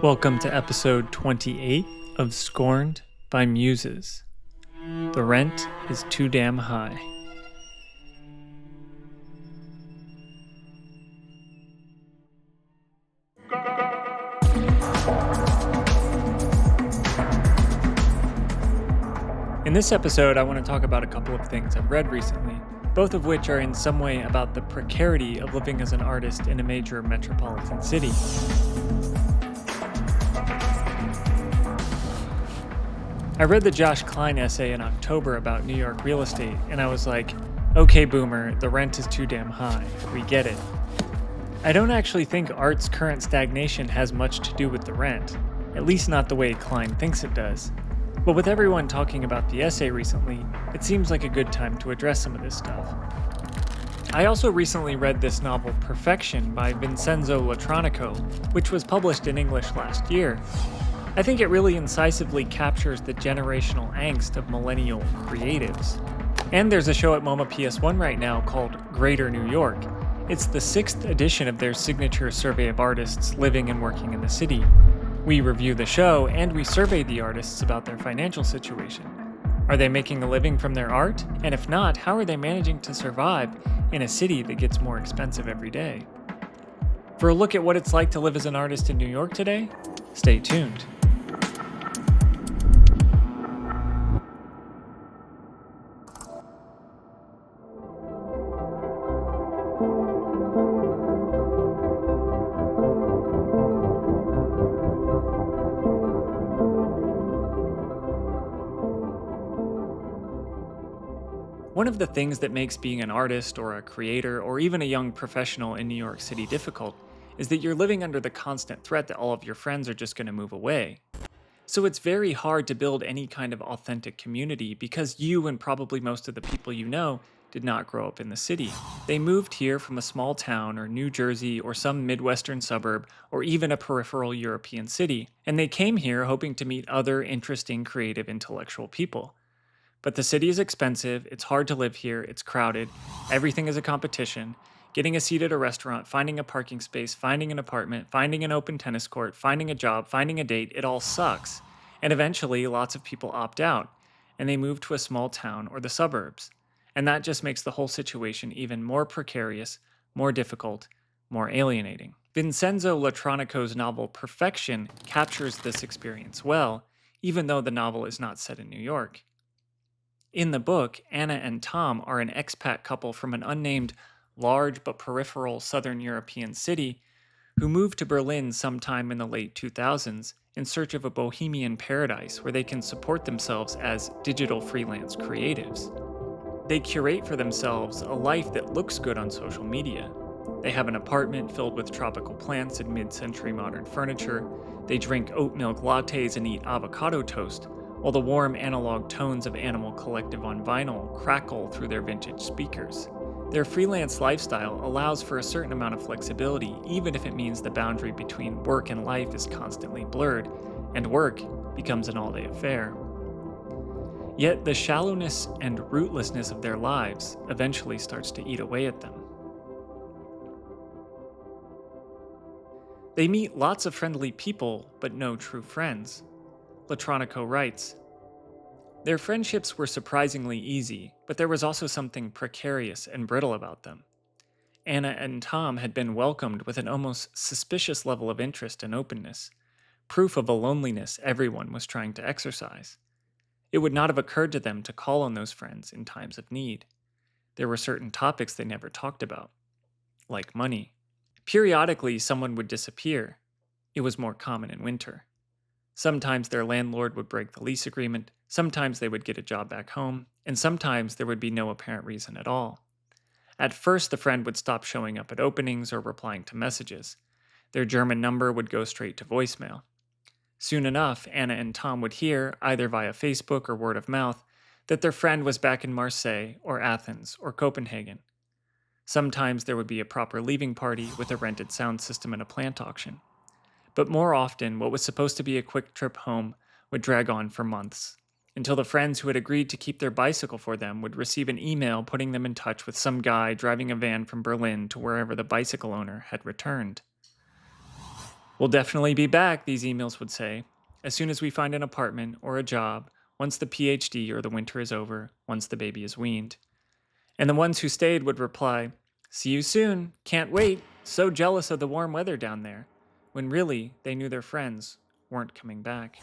Welcome to episode 28 of Scorned by Muses. The rent is too damn high. In this episode, I want to talk about a couple of things I've read recently, both of which are in some way about the precarity of living as an artist in a major metropolitan city. I read the Josh Kline essay in October about New York real estate, and I was like, okay, boomer, the rent is too damn high. We get it. I don't actually think art's current stagnation has much to do with the rent, at least not the way Kline thinks it does. But with everyone talking about the essay recently, it seems like a good time to address some of this stuff. I also recently read this novel Perfection by Vincenzo Latronico, which was published in English last year. I think it really incisively captures the generational angst of millennial creatives. And there's a show at MoMA PS1 right now called Greater New York. It's the 6th edition of their signature survey of artists living and working in the city. We review the show and we survey the artists about their financial situation. Are they making a living from their art? And if not, how are they managing to survive in a city that gets more expensive every day? For a look at what it's like to live as an artist in New York today, stay tuned. One of the things that makes being an artist or a creator or even a young professional in New York City difficult is that you're living under the constant threat that all of your friends are just going to move away. So it's very hard to build any kind of authentic community because you and probably most of the people you know did not grow up in the city. They moved here from a small town or New Jersey or some Midwestern suburb or even a peripheral European city, and they came here hoping to meet other interesting, creative, intellectual people. But the city is expensive, it's hard to live here, it's crowded, everything is a competition. Getting a seat at a restaurant, finding a parking space, finding an apartment, finding an open tennis court, finding a job, finding a date, it all sucks. And eventually, lots of people opt out, and they move to a small town or the suburbs. And that just makes the whole situation even more precarious, more difficult, more alienating. Vincenzo Latronico's novel Perfection captures this experience well, even though the novel is not set in New York. In the book, Anna and Tom are an expat couple from an unnamed, large but peripheral Southern European city who moved to Berlin sometime in the late 2000s in search of a bohemian paradise where they can support themselves as digital freelance creatives. They curate for themselves a life that looks good on social media. They have an apartment filled with tropical plants and mid-century modern furniture. They drink oat milk lattes and eat avocado toast, while the warm analog tones of Animal Collective on vinyl crackle through their vintage speakers. Their freelance lifestyle allows for a certain amount of flexibility, even if it means the boundary between work and life is constantly blurred, and work becomes an all-day affair. Yet the shallowness and rootlessness of their lives eventually starts to eat away at them. They meet lots of friendly people, but no true friends. Latronico writes, "Their friendships were surprisingly easy, but there was also something precarious and brittle about them. Anna and Tom had been welcomed with an almost suspicious level of interest and openness, proof of a loneliness everyone was trying to exercise. It would not have occurred to them to call on those friends in times of need. There were certain topics they never talked about, like money. Periodically, someone would disappear. It was more common in winter. Sometimes their landlord would break the lease agreement, sometimes they would get a job back home, and sometimes there would be no apparent reason at all. At first, the friend would stop showing up at openings or replying to messages. Their German number would go straight to voicemail. Soon enough, Anna and Tom would hear, either via Facebook or word of mouth, that their friend was back in Marseille or Athens or Copenhagen. Sometimes there would be a proper leaving party with a rented sound system and a plant auction. But more often, what was supposed to be a quick trip home would drag on for months, until the friends who had agreed to keep their bicycle for them would receive an email putting them in touch with some guy driving a van from Berlin to wherever the bicycle owner had returned. We'll definitely be back, these emails would say, as soon as we find an apartment or a job, once the PhD or the winter is over, once the baby is weaned. And the ones who stayed would reply, "See you soon, can't wait, so jealous of the warm weather down there," when really they knew their friends weren't coming back.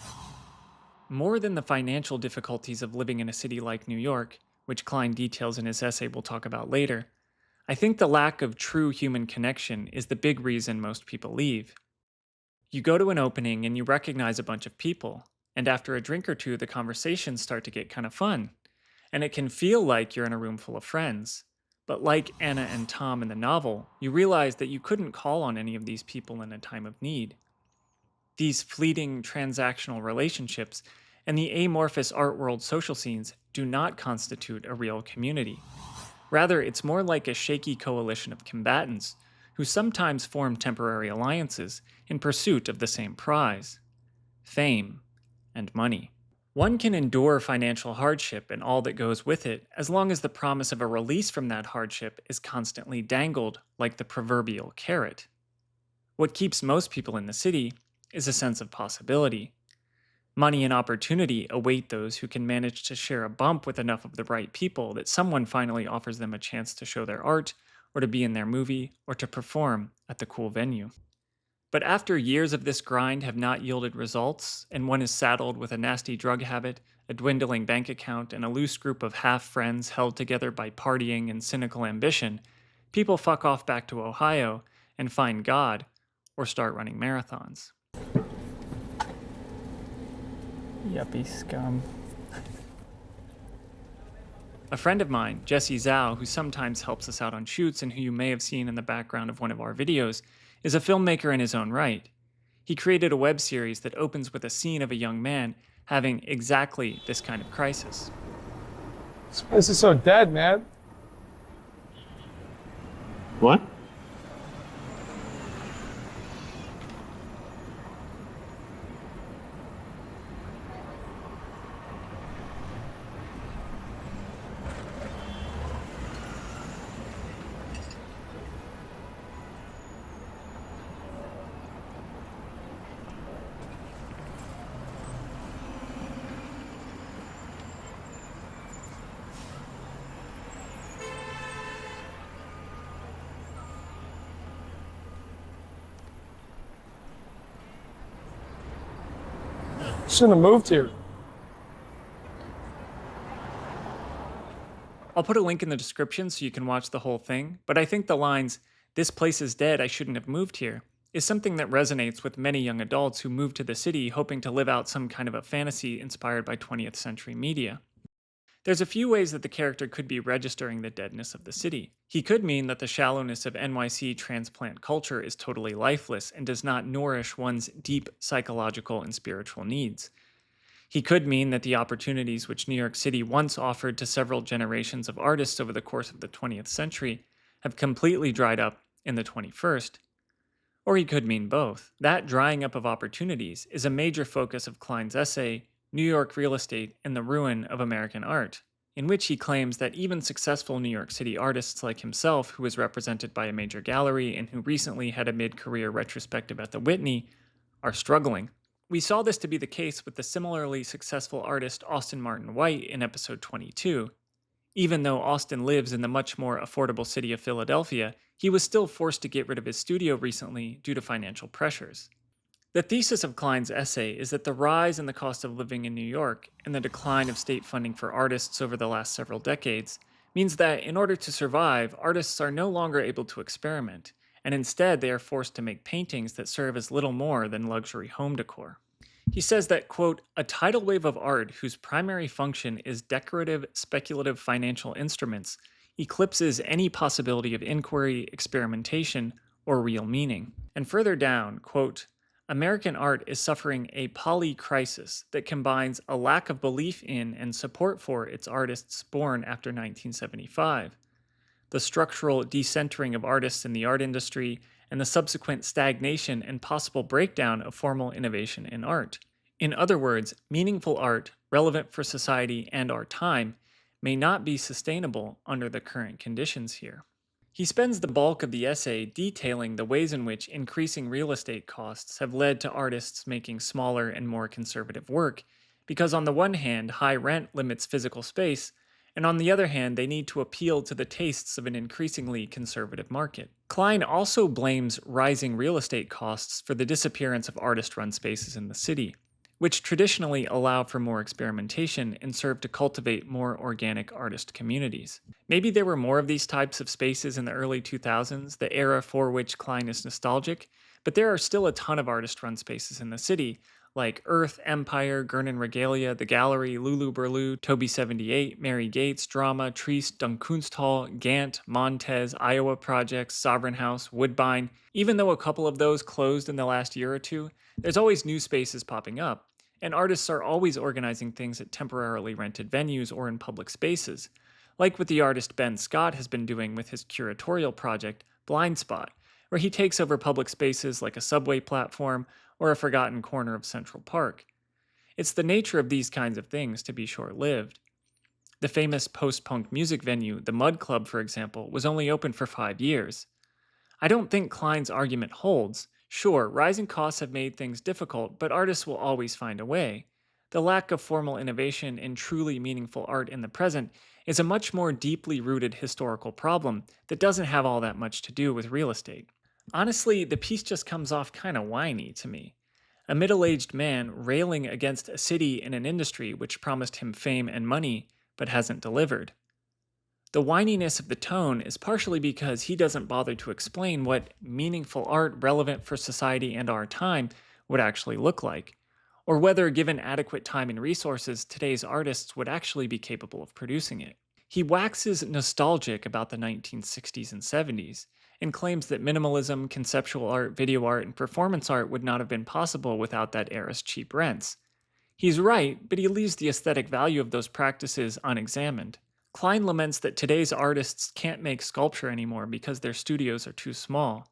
More than the financial difficulties of living in a city like New York, which Kline details in his essay we'll talk about later, I think the lack of true human connection is the big reason most people leave. You go to an opening and you recognize a bunch of people, and after a drink or two, the conversations start to get kind of fun, and it can feel like you're in a room full of friends. But like Anna and Tom in the novel, you realize that you couldn't call on any of these people in a time of need. These fleeting transactional relationships and the amorphous art world social scenes do not constitute a real community. Rather, it's more like a shaky coalition of combatants who sometimes form temporary alliances in pursuit of the same prize: fame and money. One can endure financial hardship and all that goes with it as long as the promise of a release from that hardship is constantly dangled like the proverbial carrot. What keeps most people in the city is a sense of possibility. Money and opportunity await those who can manage to share a bump with enough of the right people that someone finally offers them a chance to show their art, or to be in their movie, or to perform at the cool venue. But after years of this grind have not yielded results, and one is saddled with a nasty drug habit, a dwindling bank account, and a loose group of half friends held together by partying and cynical ambition, people fuck off back to Ohio and find God, or start running marathons. Yuppie scum. A friend of mine, Jesse Zhou, who sometimes helps us out on shoots and who you may have seen in the background of one of our videos, is a filmmaker in his own right. He created a web series that opens with a scene of a young man having exactly this kind of crisis. This place is so dead, man. What? Shouldn't have moved here. I'll put a link in the description so you can watch the whole thing, but I think the lines, "This place is dead, I shouldn't have moved here," is something that resonates with many young adults who move to the city hoping to live out some kind of a fantasy inspired by 20th century media. There's a few ways that the character could be registering the deadness of the city. He could mean that the shallowness of NYC transplant culture is totally lifeless and does not nourish one's deep psychological and spiritual needs. He could mean that the opportunities which New York City once offered to several generations of artists over the course of the 20th century have completely dried up in the 21st. Or he could mean both. That drying up of opportunities is a major focus of Kline's essay, New York Real Estate and the Ruin of American Art, in which he claims that even successful New York City artists like himself, who is represented by a major gallery and who recently had a mid-career retrospective at the Whitney, are struggling. We saw this to be the case with the similarly successful artist Austin Martin White in episode 22. Even though Austin lives in the much more affordable city of Philadelphia, he was still forced to get rid of his studio recently due to financial pressures. The thesis of Kline's essay is that the rise in the cost of living in New York and the decline of state funding for artists over the last several decades means that in order to survive, artists are no longer able to experiment, and instead they are forced to make paintings that serve as little more than luxury home decor. He says that, quote, "a tidal wave of art whose primary function is decorative, speculative financial instruments eclipses any possibility of inquiry, experimentation, or real meaning." And further down, quote, "American art is suffering a poly-crisis that combines a lack of belief in and support for its artists born after 1975, the structural decentering of artists in the art industry, and the subsequent stagnation and possible breakdown of formal innovation in art. In other words, meaningful art, relevant for society and our time, may not be sustainable under the current conditions here." He spends the bulk of the essay detailing the ways in which increasing real estate costs have led to artists making smaller and more conservative work, because on the one hand, high rent limits physical space, and on the other hand, they need to appeal to the tastes of an increasingly conservative market. Kline also blames rising real estate costs for the disappearance of artist run spaces in the city, which traditionally allow for more experimentation and serve to cultivate more organic artist communities. Maybe there were more of these types of spaces in the early 2000s, the era for which Kline is nostalgic, but there are still a ton of artist run spaces in the city, like Earth, Empire, Gurnon Regalia, The Gallery, Lulu Burlu, Toby 78, Mary Gates, Drama, Triest, Dunkunsthal, Gant, Montez, Iowa Projects, Sovereign House, Woodbine. Even though a couple of those closed in the last year or two, there's always new spaces popping up, and artists are always organizing things at temporarily rented venues or in public spaces, like what the artist Ben Scott has been doing with his curatorial project, Blind Spot, where he takes over public spaces like a subway platform or a forgotten corner of Central Park. It's the nature of these kinds of things to be short-lived. The famous post-punk music venue, the Mud Club, for example, was only open for 5 years. I don't think Kline's argument holds. Sure, rising costs have made things difficult, but artists will always find a way. The lack of formal innovation in truly meaningful art in the present is a much more deeply rooted historical problem that doesn't have all that much to do with real estate. Honestly, the piece just comes off kind of whiny to me. A middle-aged man railing against a city and an industry which promised him fame and money, but hasn't delivered. The whininess of the tone is partially because he doesn't bother to explain what meaningful art relevant for society and our time would actually look like, or whether, given adequate time and resources, today's artists would actually be capable of producing it. He waxes nostalgic about the 1960s and 70s, and claims that minimalism, conceptual art, video art, and performance art would not have been possible without that era's cheap rents. He's right, but he leaves the aesthetic value of those practices unexamined. Kline laments that today's artists can't make sculpture anymore because their studios are too small,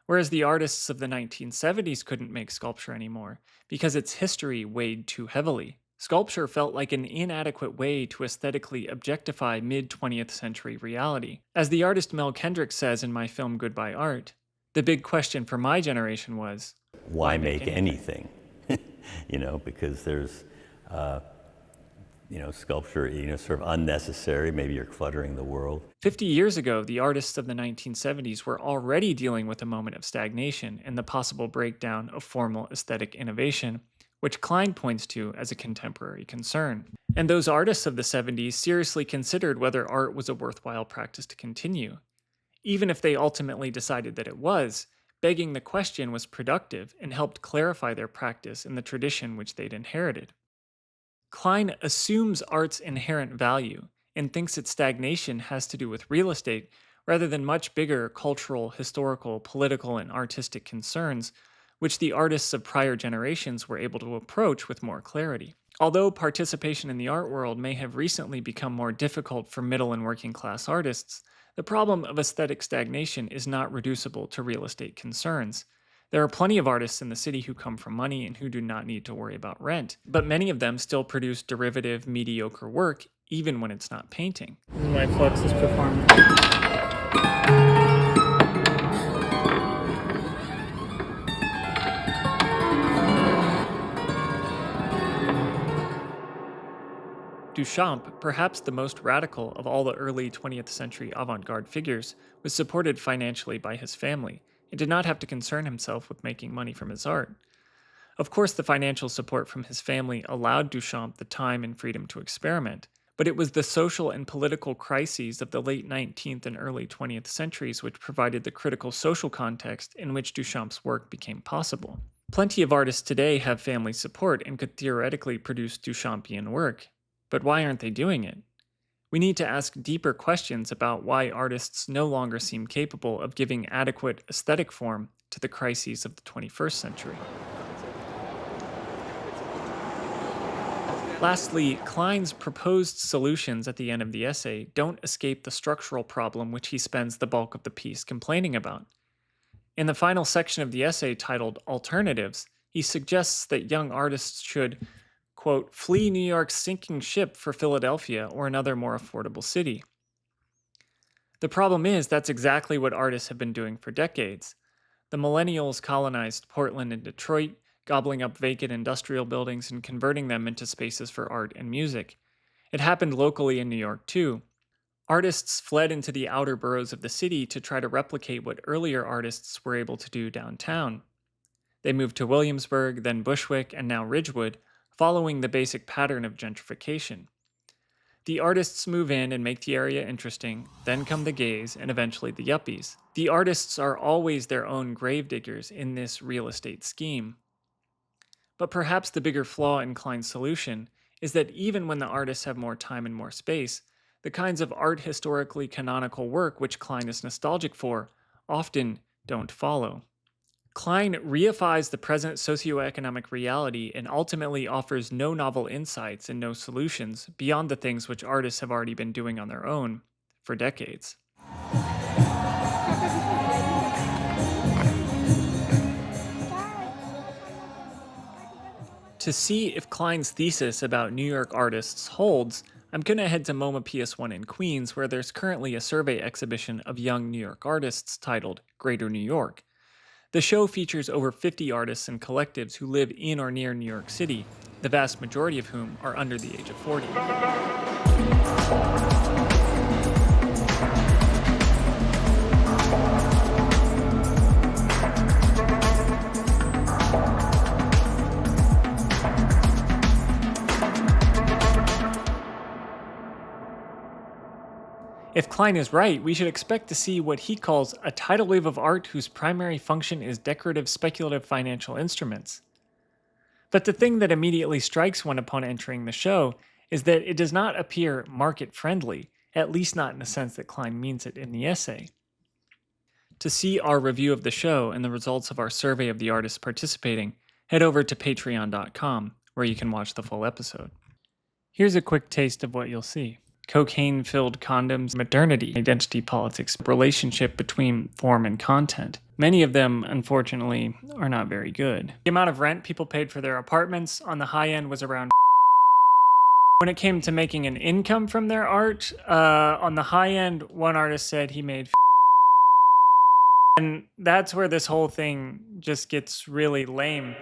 whereas the artists of the 1970s couldn't make sculpture anymore because its history weighed too heavily. Sculpture felt like an inadequate way to aesthetically objectify mid-20th century reality. As the artist Mel Kendrick says in my film Goodbye Art, the big question for my generation was, why make anything? Because there's, sculpture, sort of unnecessary. Maybe you're cluttering the world. 50 years ago, the artists of the 1970s were already dealing with a moment of stagnation and the possible breakdown of formal aesthetic innovation, which Kline points to as a contemporary concern. And those artists of the 70s seriously considered whether art was a worthwhile practice to continue. Even if they ultimately decided that it was, begging the question was productive and helped clarify their practice in the tradition which they'd inherited. Kline assumes art's inherent value and thinks its stagnation has to do with real estate rather than much bigger cultural, historical, political, and artistic concerns, which the artists of prior generations were able to approach with more clarity. Although participation in the art world may have recently become more difficult for middle and working class artists, the problem of aesthetic stagnation is not reducible to real estate concerns. There are plenty of artists in the city who come from money and who do not need to worry about rent, but many of them still produce derivative, mediocre work, even when it's not painting. This is my Fluxus performance. Duchamp, perhaps the most radical of all the early 20th century avant-garde figures, was supported financially by his family and did not have to concern himself with making money from his art. Of course, the financial support from his family allowed Duchamp the time and freedom to experiment, but it was the social and political crises of the late 19th and early 20th centuries which provided the critical social context in which Duchamp's work became possible. Plenty of artists today have family support and could theoretically produce Duchampian work, but why aren't they doing it? We need to ask deeper questions about why artists no longer seem capable of giving adequate aesthetic form to the crises of the 21st century. Lastly, Kline's proposed solutions at the end of the essay don't escape the structural problem which he spends the bulk of the piece complaining about. In the final section of the essay titled Alternatives, he suggests that young artists should, quote, flee New York's sinking ship for Philadelphia or another more affordable city. The problem is that's exactly what artists have been doing for decades. The millennials colonized Portland and Detroit, gobbling up vacant industrial buildings and converting them into spaces for art and music. It happened locally in New York too. Artists fled into the outer boroughs of the city to try to replicate what earlier artists were able to do downtown. They moved to Williamsburg, then Bushwick, and now Ridgewood, following the basic pattern of gentrification. The artists move in and make the area interesting, then come the gays, and eventually the yuppies. The artists are always their own gravediggers in this real estate scheme. But perhaps the bigger flaw in Kline's solution is that even when the artists have more time and more space, the kinds of art historically canonical work which Kline is nostalgic for often don't follow. Kline reifies the present socioeconomic reality and ultimately offers no novel insights and no solutions beyond the things which artists have already been doing on their own for decades. To see if Kline's thesis about New York artists holds, I'm going to head to MoMA PS1 in Queens, where there's currently a survey exhibition of young New York artists titled Greater New York. The show features over 50 artists and collectives who live in or near New York City, the vast majority of whom are under the age of 40. If Kline is right, we should expect to see what he calls a tidal wave of art whose primary function is decorative speculative financial instruments. But the thing that immediately strikes one upon entering the show is that it does not appear market-friendly, at least not in the sense that Kline means it in the essay. To see our review of the show and the results of our survey of the artists participating, head over to patreon.com, where you can watch the full episode. Here's a quick taste of what you'll see. Cocaine-filled condoms, modernity, identity politics, relationship between form and content. Many of them, unfortunately, are not very good. The amount of rent people paid for their apartments on the high end was around. When it came to making an income from their art, on the high end, one artist said he made. And that's where this whole thing just gets really lame.